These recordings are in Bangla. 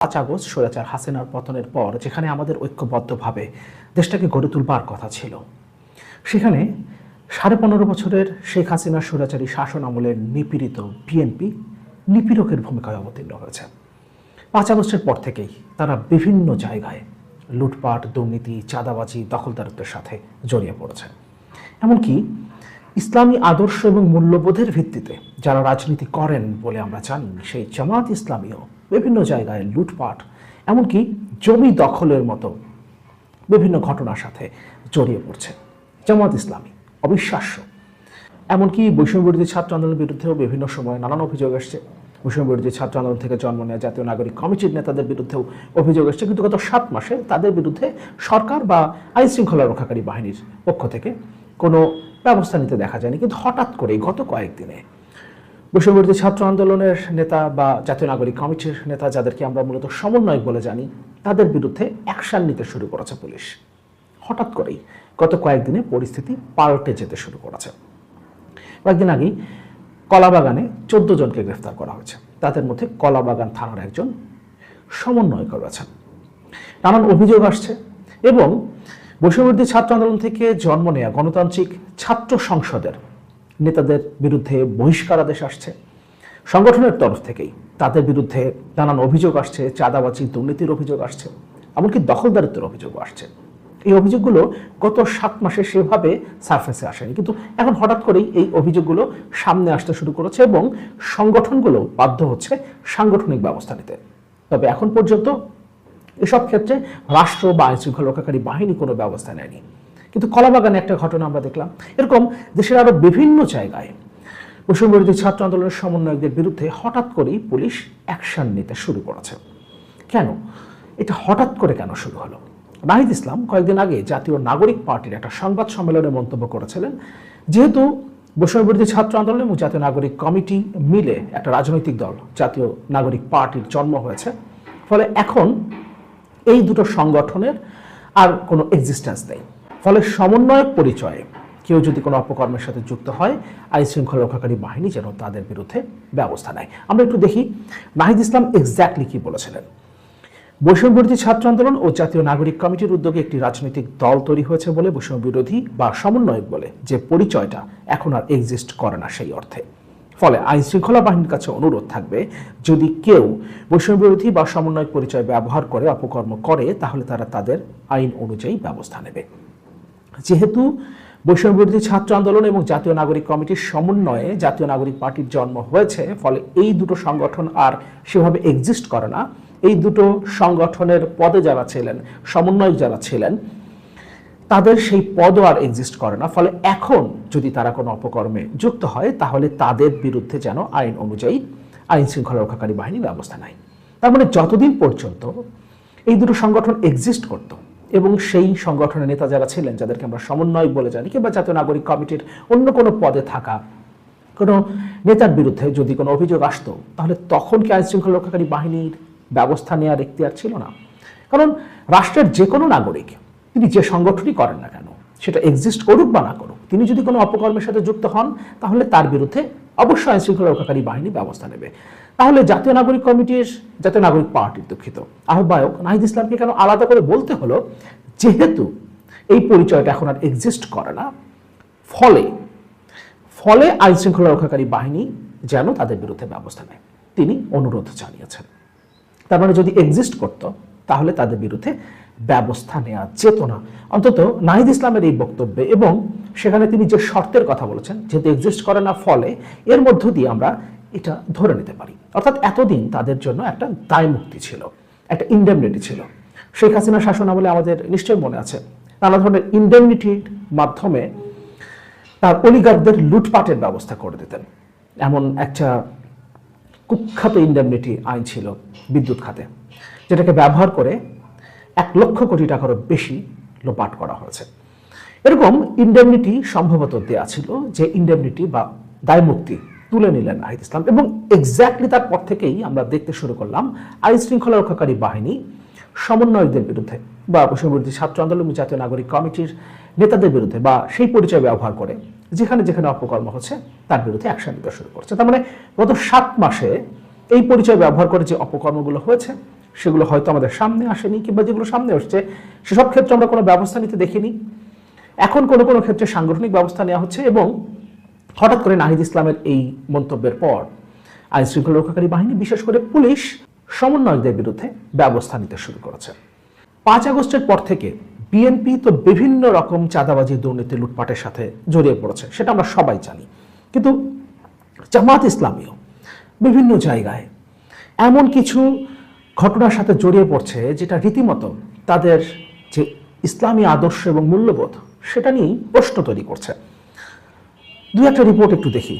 5 আগস্ট স্বৈরাচার হাসিনার পতনের পর যেখানে আমাদের ঐক্যবদ্ধভাবে দেশটাকে গড়ে তুলবার কথা ছিল, সেখানে 15.5 বছরের শেখ হাসিনার স্বৈরাচারী শাসন আমলের নিপীড়িত বিএনপি নিপীড়কের ভূমিকায় অবতীর্ণ হয়েছে। 5 আগস্টের পর থেকেই তারা বিভিন্ন জায়গায় লুটপাট, দুর্নীতি, চাঁদাবাজি, দখলদারিত্বের সাথে জড়িয়ে পড়েছে। এমনকি ইসলামী আদর্শ এবং মূল্যবোধের ভিত্তিতে যারা রাজনীতি করেন বলে আমরা জানি, সেই জামাত ইসলামীও বিভিন্ন জায়গায় লুটপাট, এমনকি জমি দখলের মতো বিভিন্ন ঘটনার সাথে জড়িয়ে পড়ছে। জামাত ইসলামী অবিশ্বাস্য। এমনকি বৈষম্যবিরোধী ছাত্র আন্দোলনের বিরুদ্ধেও বিভিন্ন সময় নানান অভিযোগ আসছে। বৈষম্যবিরোধী ছাত্র আন্দোলন থেকে জন্ম নেওয়া জাতীয় নাগরিক কমিটির নেতাদের বিরুদ্ধেও অভিযোগ এসেছে, কিন্তু গত 7 মাসে তাদের বিরুদ্ধে সরকার বা আইন শৃঙ্খলা রক্ষাকারী বাহিনীর পক্ষ থেকে কোনো ব্যবস্থা নিতে দেখা যায়নি। কিন্তু হঠাৎ করেই গত কয়েকদিনে বৈষম্যবিরোধী ছাত্র আন্দোলনের নেতা বা জাতীয় নাগরিক কমিটির নেতা, যাদেরকে আমরা মূলত সমন্বয়ক বলে জানি, তাদের বিরুদ্ধে অ্যাকশন নিতে শুরু করেছে পুলিশ। হঠাৎ করেই গত কয়েকদিনে পরিস্থিতি পাল্টে যেতে শুরু করেছে। কয়েকদিন আগেই কলাবাগানে 14 জনকে গ্রেফতার করা হয়েছে। তাদের মধ্যে কলাবাগান থানার একজন সমন্বয়ক রয়েছেন। নানান অভিযোগ আসছে এবং বৈষম্যবিরোধী ছাত্র আন্দোলন থেকে জন্ম নেওয়া গণতান্ত্রিক ছাত্র সংসদের নেতাদের বিরুদ্ধে বহিষ্কারাদেশ আসছে। সংগঠনের তরফ থেকেই তাদের বিরুদ্ধে নানান অভিযোগ আসছে, চাঁদাবাজি, দুর্নীতির অভিযোগ আসছে, এমনকি দখলদারিত্বের অভিযোগও আসছে। এই অভিযোগগুলো গত 7 মাসে সেভাবে সারফেসে আসেনি, কিন্তু এখন হঠাৎ করেই এই অভিযোগগুলো সামনে আসতে শুরু করেছে এবং সংগঠনগুলো বাধ্য হচ্ছে সাংগঠনিক ব্যবস্থা নিতে। তবে এখন পর্যন্ত এসব ক্ষেত্রে রাষ্ট্র বা আইন শৃঙ্খলা রক্ষাকারী বাহিনী কোনো ব্যবস্থা নেয়নি। কিন্তু কলাবাগানে একটা ঘটনা আমরা দেখলাম। এরকম দেশের আরো বিভিন্ন জায়গায় বৈষম্যবিরোধী ছাত্র আন্দোলনের সমন্বয়কদের বিরুদ্ধে হঠাৎ করেই পুলিশ অ্যাকশন নিতে শুরু করেছে। কেন এটা হঠাৎ করে কেন শুরু হলো? নাহিদ ইসলাম কয়েকদিন আগে জাতীয় নাগরিক পার্টির একটা সংবাদ সম্মেলনে মন্তব্য করেছিলেন, যেহেতু বৈষম্যবিরোধী ছাত্র আন্দোলন এবং জাতীয় নাগরিক কমিটি মিলে একটা রাজনৈতিক দল জাতীয় নাগরিক পার্টির জন্ম হয়েছে, ফলে এখন এই দুটো সংগঠনের আর কোনো এক্সিস্টেন্স নেই। ফলে সমন্বয়ক পরিচয়ে কেউ যদি কোনো অপকর্মের সাথে যুক্ত হয়, আইন শৃঙ্খলা রক্ষাকারী বাহিনী যেন তাদের বিরুদ্ধে ব্যবস্থা নেয়। আমরা একটু দেখি নাহিদ ইসলাম এক্স্যাক্টলি কি বলেছিলেন। বৈষম্যবিরোধী ছাত্র আন্দোলন ও জাতীয় নাগরিক কমিটির উদ্যোগে একটি রাজনৈতিক দল তৈরি হয়েছে বলে বৈষম্যবিরোধী বা সমন্বয়ক বলে যে পরিচয়টা এখন আর এক্সিস্ট করে না সেই অর্থে। ফলে আইন শৃঙ্খলা বাহিনীর কাছে অনুরোধ থাকবে, যদি কেউ বৈষম্যবিরোধী বা সমন্বয়ক পরিচয় ব্যবহার করে অপকর্ম করে, তাহলে তারা তাদের আইন অনুযায়ী ব্যবস্থা নেবে। যেহেতু বৈষম্যবিরোধী ছাত্র আন্দোলন এবং জাতীয় নাগরিক কমিটির সমন্বয়ে জাতীয় নাগরিক পার্টির জন্ম হয়েছে, ফলে এই দুটো সংগঠন আর সেভাবে এক্সিস্ট করে না। এই দুটো সংগঠনের পদে যারা ছিলেন, সমন্বয়ক যারা ছিলেন, তাদের সেই পদও আর এক্সিস্ট করে না। ফলে এখন যদি তারা কোনো অপকর্মে যুক্ত হয়, তাহলে তাদের বিরুদ্ধে যেন আইন অনুযায়ী আইন শৃঙ্খলা রক্ষাকারী বাহিনী ব্যবস্থা নেয়। তার মানে যতদিন পর্যন্ত এই দুটো সংগঠন এক্সিস্ট করত এবং সেই সংগঠনের নেতা যারা ছিলেন, যাদেরকে আমরা সমন্বয়ক বলে জানি, কিংবা জাতীয় নাগরিক কমিটির অন্য কোনো পদে থাকা কোনো নেতার বিরুদ্ধে যদি কোনো অভিযোগ আসতো, তাহলে তখন কি আইন শৃঙ্খলা রক্ষাকারী বাহিনীর ব্যবস্থা নেওয়ার এখতিয়ার ছিল না? কারণ রাষ্ট্রের যে কোনো নাগরিক, তিনি যে সংগঠনই করেন না কেন, সেটা এক্সিস্ট করুক বা না করুক, তিনি যদি কোনো অপকর্মের সাথে যুক্ত হন, তাহলে তার বিরুদ্ধে অবশ্যই আইন শৃঙ্খলা রক্ষাকারী বাহিনী ব্যবস্থা নেবে। তাহলে জাতীয় নাগরিক পার্টির আহ্বায়ক নাহিদ ইসলামকে কেন আলাদা করে বলতে হলো, যেহেতু এই পরিচয়টা এখন আর এক্সিস্ট করে না, ফলে আইন শৃঙ্খলা রক্ষাকারী বাহিনী যেন তাদের বিরুদ্ধে ব্যবস্থা নেয়, তিনি অনুরোধ জানিয়েছেন। তার মানে যদি এক্সিস্ট করত, তাহলে তাদের বিরুদ্ধে ব্যবস্থা নেওয়া যেত না। অন্তত নাহিদ ইসলামের এই বক্তব্যে এবং সেখানে তিনি যে শর্তের কথা বলেছেন, যেহেতু এক্সিস্ট করে না, ফলে এর মধ্য দিয়ে আমরা এটা ধরে নিতে পারি। অর্থাৎ এতদিন তাদের জন্য একটা দায় মুক্তি ছিল, একটা ইন্ডেমনিটি ছিল। শেখ হাসিনা শাসন আমলে আমাদের নিশ্চয়ই মনে আছে, নানা ধরনের ইন্ডেমনিটির মাধ্যমে তার অলিগারদের লুটপাটের ব্যবস্থা করে দিতেন। এমন একটা কুখ্যাত ইন্ডেমনিটি আইন ছিল বিদ্যুৎ খাতে, যেটাকে ব্যবহার করে 1 লক্ষ কোটি টাকারও বেশি লোপাট করা হয়েছে। এরকম ইন্ডেমনিটি সম্ভবত দেয়া ছিল, যে ইন্ডেমনিটি বা দায় মুক্তি তুলে নিলেন নাহিদ ইসলাম, এবং এক্স্যাক্টলি তারপর থেকেই আমরা দেখতে শুরু করলাম আইন শৃঙ্খলা রক্ষাকারী বাহিনী সমন্বয়কদের বিরুদ্ধে বা বৈষম্যবিরোধী ছাত্র আন্দোলন এবং জাতীয় নাগরিক কমিটির নেতাদের বিরুদ্ধে বা সেই পরিচয় ব্যবহার করে যেখানে যেখানে অপকর্ম হচ্ছে তার বিরুদ্ধে অ্যাকশন নিতে শুরু করছে। তার মানে গত 7 মাসে এই পরিচয় ব্যবহার করে যে অপকর্মগুলো হয়েছে, সেগুলো হয়তো আমাদের সামনে আসেনি, কিংবা যেগুলো সামনে আসছে সেসব ক্ষেত্রে আমরা কোনো ব্যবস্থা নিতে দেখিনি। এখন কোনো কোনো ক্ষেত্রে সাংগঠনিক ব্যবস্থা নেওয়া হচ্ছে, এবং হঠাৎ করে নাহিদ ইসলামের এই মন্তব্যের পর আইন শৃঙ্খলা রক্ষাকারী বাহিনী, বিশেষ করে পুলিশ, সমন্বয়কদের বিরুদ্ধে ব্যবস্থা নিতে শুরু করেছে। 5 আগস্টের পর থেকে বিএনপি তো বিভিন্ন রকম চাঁদাবাজি, দুর্নীতি, লুটপাটের সাথে জড়িয়ে পড়েছে, সেটা আমরা সবাই জানি। কিন্তু জামাত ইসলামীও বিভিন্ন জায়গায় এমন কিছু ঘটনার সাথে জড়িয়ে পড়ছে যেটা রীতিমতো তাদের যে ইসলামী আদর্শ এবং মূল্যবোধ সেটা নিয়েই প্রশ্ন তৈরি করছে। দুই একটা রিপোর্ট একটু দেখি।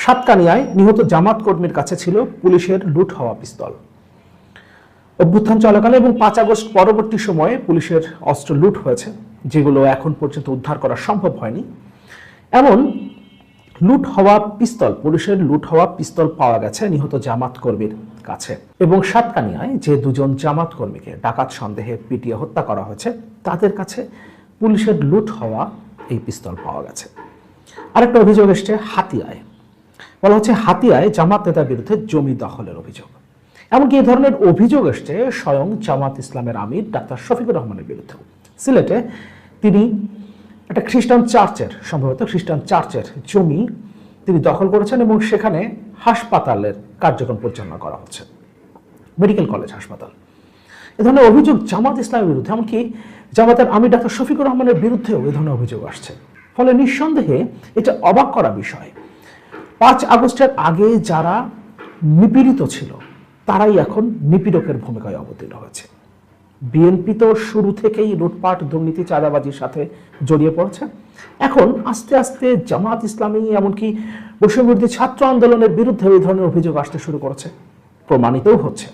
সাতকানিয়ায় নিহত জামাত কর্মীর কাছে ছিল পুলিশের লুট হওয়া পিস্তল। অভ্যুত্থান চলাকালে এবং 5 আগস্ট পরবর্তী সময়ে পুলিশের অস্ত্র লুট হয়েছে, যেগুলো এখন পর্যন্ত উদ্ধার করা সম্ভব হয়নি। এমন লুট হওয়া পিস্তল, পুলিশের লুট হওয়া পিস্তল পাওয়া গেছে নিহত জামাত কর্মীর কাছে। এবং সাতকানিয়ায় যে 2 জন জামাত কর্মীকে ডাকাত সন্দেহে পিটিয়ে হত্যা করা হয়েছে, তাদের কাছে পুলিশের লুট হওয়া এই পিস্তল পাওয়া গেছে। আরেকটা অভিযোগ এসছে হাতিয়ায়। বলা হচ্ছে হাতিয়ায় জামাত নেতার বিরুদ্ধে জমি দখলের অভিযোগ। এমনকি এই ধরনের অভিযোগ এসছে স্বয়ং জামাত ইসলামের আমির ডাক্তার শফিকুর রহমানের বিরুদ্ধেও। সিলেটে তিনি একটা খ্রিস্টান চার্চের, সম্ভবত খ্রিস্টান চার্চের জমি তিনি দখল করেছেন, এবং সেখানে হাসপাতালের কার্যক্রম পরিচালনা করা হচ্ছে, মেডিকেল কলেজ হাসপাতাল। এ ধরনের অভিযোগ জামাত ইসলামের বিরুদ্ধে, এমনকি জামাতের আমির ডাক্তার শফিকুর রহমানের বিরুদ্ধেও এ ধরনের অভিযোগ আসছে। ফলে নিঃসন্দেহে এটা অবাক করা বিষয়, 5 আগস্টের আগে যারা নিপীড়িত ছিল তারাই এখন নিপীড়কের ভূমিকায় অবতীর্ণ হয়েছে। বিএনপি তো শুরু থেকেই লুটপাট, দুর্নীতি, চাঁদাবাজির সাথে জড়িয়ে পড়েছে। এখন আস্তে আস্তে জামাত ইসলামী, এমনকি বৈষম্যবিরোধী ছাত্র আন্দোলনের বিরুদ্ধে এই ধরনের অভিযোগ আসতে শুরু করেছে, প্রমাণিতও হচ্ছে,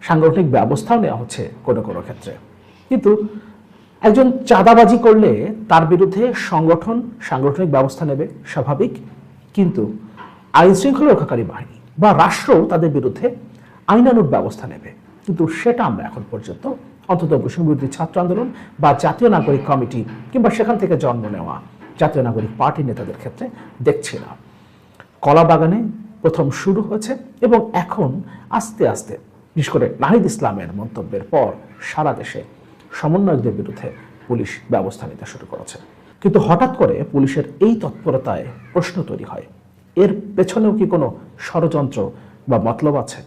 সাংগঠনিক ব্যবস্থাও নেওয়া হচ্ছে কোনো কোনো ক্ষেত্রে। কিন্তু একজন চাঁদাবাজি করলে তার বিরুদ্ধে সংগঠন সাংগঠনিক ব্যবস্থা নেবে, স্বাভাবিক। কিন্তু আইন শৃঙ্খলা রক্ষাকারী বাহিনী বা রাষ্ট্র তাদের বিরুদ্ধে আইনানুগ ব্যবস্থা নেবে, কিন্তু সেটা আমরা এখন পর্যন্ত অন্তত বৈষম্যবিরোধী ছাত্র আন্দোলন বা জাতীয় নাগরিক কমিটি কিংবা সেখান থেকে জন্ম নেওয়া জাতীয় নাগরিক পার্টির নেতাদের ক্ষেত্রে দেখছি না। কলাবাগানে প্রথম শুরু হয়েছে, এবং এখন আস্তে আস্তে, বিশেষ করে নাহিদ ইসলামের মন্তব্যের পর, সারা দেশে সমন্বয়কদের বিরুদ্ধে পুলিশ ব্যবস্থা নিতে শুরু করেছে। কিন্তু হঠাৎ করে পুলিশের এই তৎপরতায় প্রশ্ন তৈরি হয়, এর পেছনেও কি কোনো ষড়যন্ত্র বা মতলব আছে?